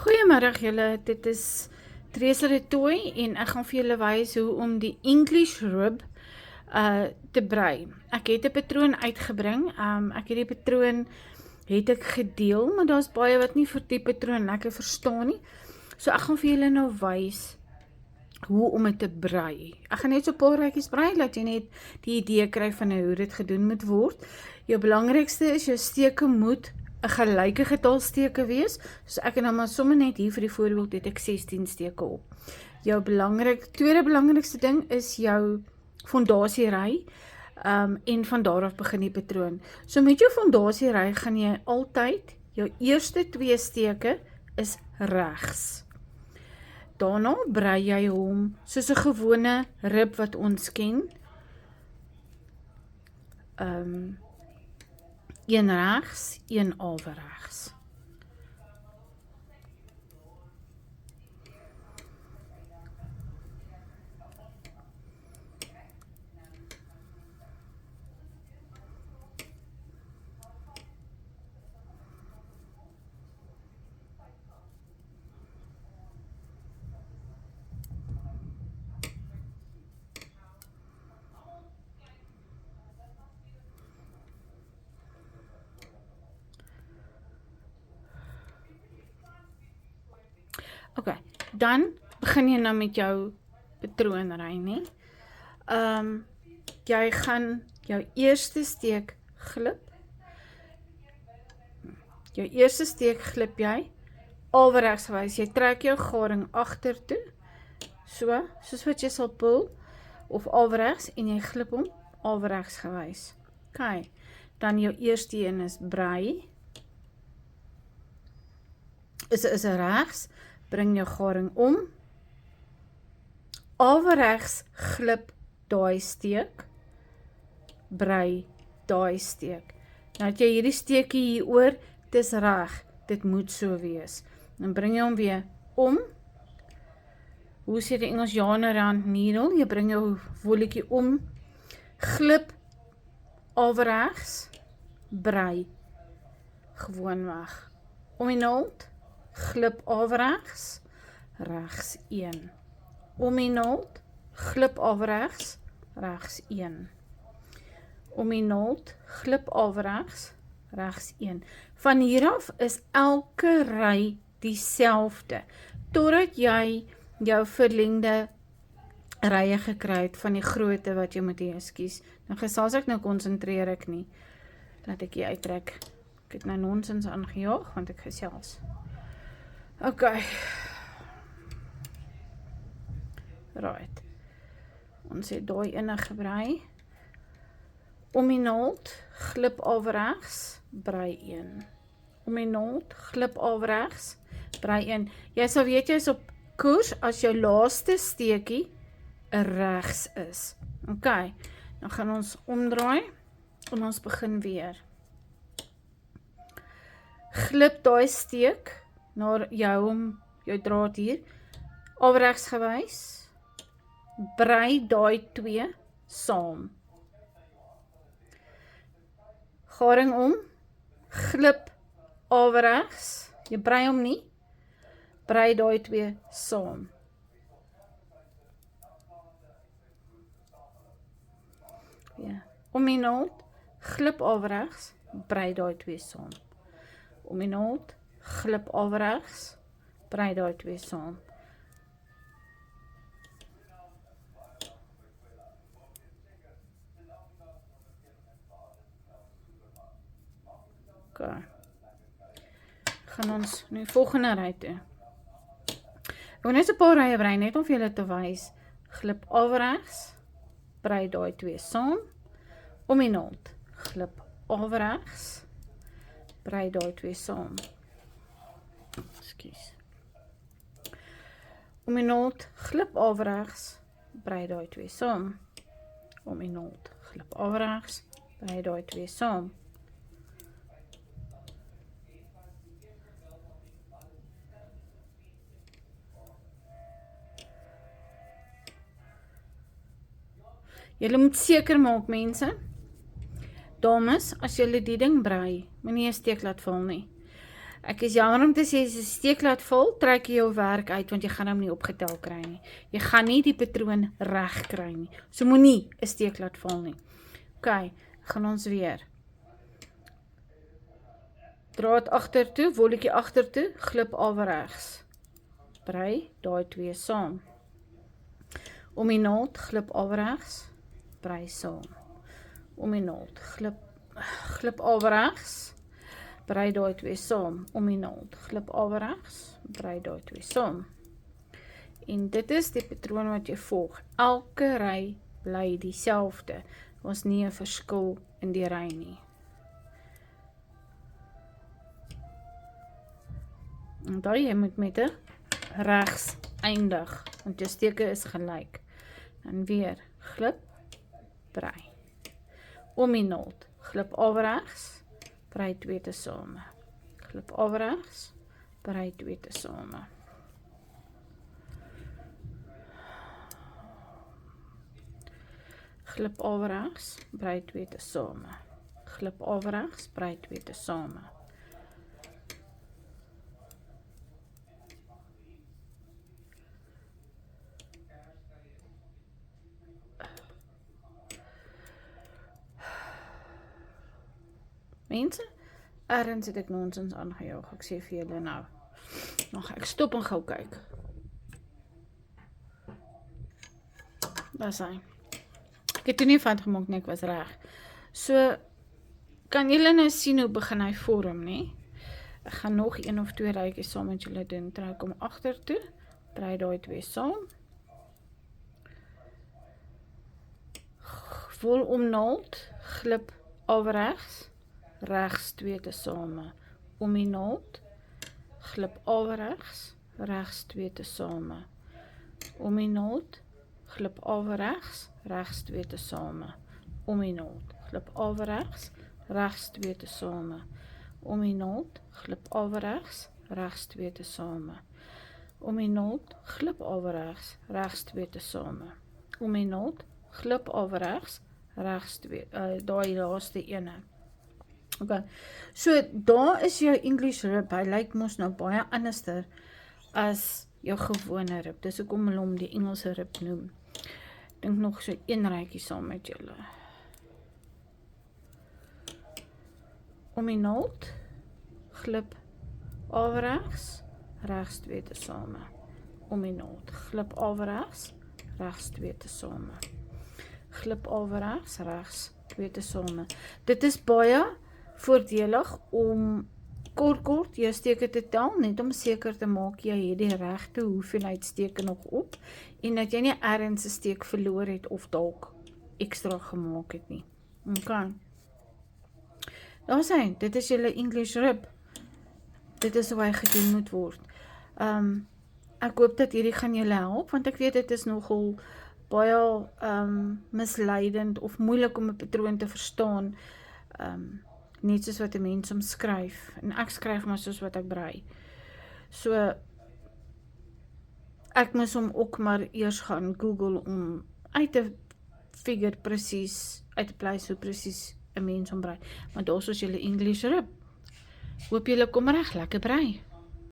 Goeiemiddag julle, dit is Theresa de Tooy en ek gaan vir julle wys hoe om die English rib te brei. Ek het 'n patroon uitgebring, ek het die patroon gedeel, maar daar's baie wat nie vir die patroon lekker verstaan nie. So ek gaan vir julle nou wys hoe om dit te brei. Ek gaan net so 'n paar rytjies brei, laat jy net die idee kry van hoe dit gedoen moet word. Jou belangrikste is jou steke moet 'n gelyke getal steke wees. So ek het nou maar sommer net hier vir die voorbeeld het ek 16 steke op. Jou tweede belangrikste ding is jou fondasiery. En van daar af begin die patroon. So met jou fondasiery gaan jy altyd jou eerste 2 steke is regs. Daarna brei jy hom soos 'n gewone rib wat ons ken. Een regs, een averegs. Oké, dan begin jy nou met jou patroonry, nie? Jy gaan jou eerste steek glip. Jou eerste steek glip jy averegsgewys. Jy trek jou garing agtertoe. Soos wat jy sal pul of averegs en jy glip hom averegsgewys. OK. Dan jou eerste een is brei. Is regs. Bring jou garing om, averegs glip daai steek, brei daai steek. Nou het jy hierdie steekie hier oor, dis reg, dit moet so wees. Dan bring jy hom weer om, hoe sê die Engelsjaner aan needle, jy bring jou wolletjie om, glip averegs, brei, gewoonweg, om die naald, glip averegs, regs 1. Om die naald, glip averegs, regs 1. Om die naald, glip averegs, regs 1. Van hier af is elke ry dieselfde, totdat jy jou verlengde rye gekry het van die grootte wat jy moet kies. Nou gesels ek nou konsentreer ek nie, laat ek hier uittrek. Ek het nou nonsens aangejaag, want ek gesels. OK. Right. Ons het daai ene gebrei. Om die naald, glip averegs, brei 1. Om die naald, glip averegs, brei 1. Jy sal weet jy is op koers as jou laaste steekie 'n regs is. OK. Dan gaan ons omdraai en ons begin weer. Glip daai steek na jou draad hier, averegs gewys, brei daai 2 saam. Garing om, glip averegs, jy brei hom nie, brei daai 2 saam. Ja. Om die naald, glip averegs, brei daai 2 saam. Om die naald, glip averegs, brei daai 2 saam. OK. Gaan ons nu volgende ry toe. Ek wil net 'n paar rye brei net om vir julle te wys. Glip averegs, brei daai 2 saam. Om die naald, glip averegs, brei daai 2 saam. Ekskuus. Om die naald, glip averegs, brei daai 2 saam. Om die naald, glip averegs, brei daai 2 saam. Julle moet seker maak mense, dames, as julle die ding brei, moenie 'n steek laat val nie. Ek is jammer om te sê, as jy 'n steek laat val, trek jy jou werk uit, want jy gaan hom nie opgetel kry nie. Jy gaan nie die patroon reg kry nie. So moenie 'n steek laat val nie. OK, gaan ons weer. Draad agtertoe, wolletjie agtertoe, glip averegs. Brei daai twee saam. Om die naald, glip averegs, brei saam. Om die naald, glip averegs, brei daai twee saam. Om die naald, glip averegs, brei daai twee saam. En dit is die patroon wat jy volg. Elke ry bly dieselfde. Ons nie 'n verskil in die ry nie. En dan jy moet met 'n regs eindig, want jou steke is gelyk. En weer, glip, brei. Om die naald, glip averegs, brei twee tesame. Glip averegs, brei twee tesame. Glip averegs, brei twee tesame. Glip averegs, brei twee tesame. Mense, ergens het ek nonsens aangejaag, ek sê vir julle nou. Nog ek stop en gou kyk. Daar sy. Ek het toe nie van gemaak nie, ek was reg. So, kan julle nou sien hoe begin hy vorm, nie? Ek gaan nog 1 of 2 rytjies saam met julle doen. Trek hom agtertoe, brei daai twee saam. Wol om naald, glip averegs, regs twee tesame. Om die naald, glip averegs, regs twee tesame. Om die naald, glip averegs, regs twee tesame. Om die naald, glip averegs, regs twee tesame. Om die naald, glip averegs, regs twee tesame. Om die naald, glip averegs, regs twee tesame. Om die naald, glip averegs, regs twee, daai laaste ene. Okay. So, daar is jou English rib, hy lyk mos nou baie anderster as jou gewone rib, dis hoekom hulle hom die Engelse rib noem. Dink nog so 1 rytjie saam met julle. Om die naald, glip averegs, regs twee tesame. Om die naald, glip averegs, regs twee tesame. Glip averegs, regs twee tesame. Dit is baie voordelig om kort jou steke te tel, net om seker te maak jy het die regte hoeveelheid steke nog op, en dat jy nie ergens 'n steek verloor het of dalk ekstra gemaak het nie. Okay. Daar sien, dit is julle English rib. Dit is hoe hy gedoen moet word. Ek hoop dat hierdie gaan julle help, want ek weet dit is nogal baie misleidend of moeilik om 'n patroon te verstaan. Net soos wat 'n mens hom skryf, en ek skryf maar soos wat ek brei. So, ek moes hom ook maar eers gaan Google om uit te figure presies, uit te pleis hoe presies 'n mens hom brei. Maar daar is julle English rib. Hoop julle kom reg, lekker brei.